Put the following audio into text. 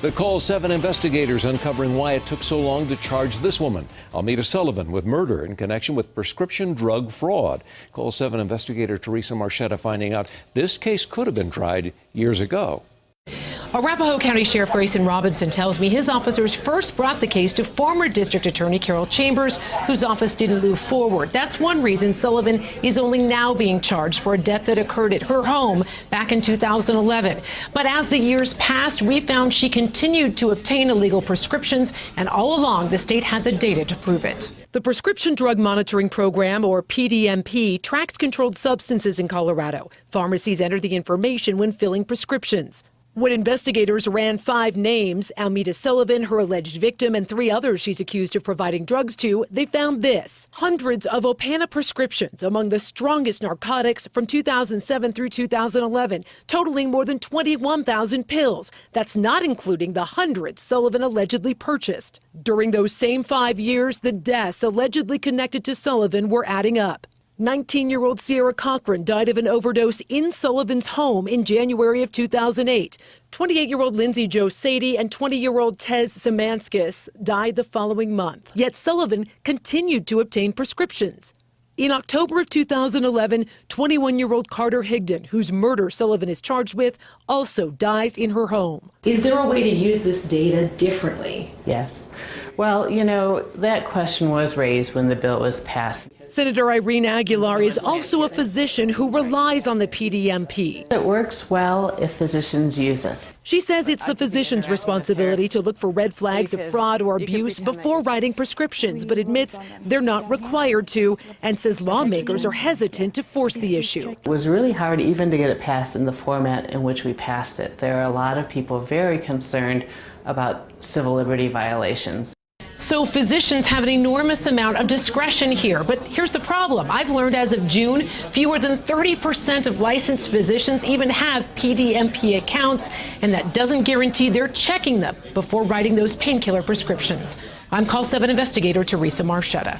The CALL7 investigators uncovering why it took so long to charge this woman, Almeda Sullivan, with murder in connection with prescription drug fraud. CALL7 investigator Theresa Marchetta finding out this case could have been tried years ago. Arapahoe County Sheriff Grayson Robinson tells me his officers first brought the case to former District Attorney Carol Chambers, whose office didn't move forward. That's one reason Sullivan is only now being charged for a death that occurred at her home back in 2011. But as the years passed, we found she continued to obtain illegal prescriptions, and all along the state had the data to prove it. The Prescription Drug Monitoring Program, or PDMP, tracks controlled substances in Colorado. Pharmacies enter the information when filling prescriptions. When investigators ran 5 names, Almeda Sullivan, her alleged victim, and 3 others she's accused of providing drugs to, they found this: hundreds of Opana prescriptions, among the strongest narcotics from 2007 through 2011, totaling more than 21,000 pills. That's not including the hundreds Sullivan allegedly purchased. During those same 5 years, the deaths allegedly connected to Sullivan were adding up. 19-year-old Sierra Cochran died of an overdose in Sullivan's home in January of 2008. 28-year-old Lindsay Jo Sadie and 20-year-old Tez Simanskis died the following month. Yet Sullivan continued to obtain prescriptions. In October of 2011, 21-year-old Carter Higdon, whose murder Sullivan is charged with, also dies in her home. Is there a way to use this data differently? Yes. Well, you know, that question was raised when the bill was passed. Senator Irene Aguilar is also a physician who relies on the PDMP. It works well if physicians use it. She says it's the physician's responsibility to look for red flags of fraud or abuse before writing prescriptions, but admits they're not required to, and says lawmakers are hesitant to force the issue. It was really hard even to get it passed in the format in which we passed it. There are a lot of people very concerned about civil liberty violations. So physicians have an enormous amount of discretion here. But here's the problem. I've learned as of June, fewer than 30% of licensed physicians even have PDMP accounts, and that doesn't guarantee they're checking them before writing those painkiller prescriptions. I'm CALL7 investigator Theresa Marchetta.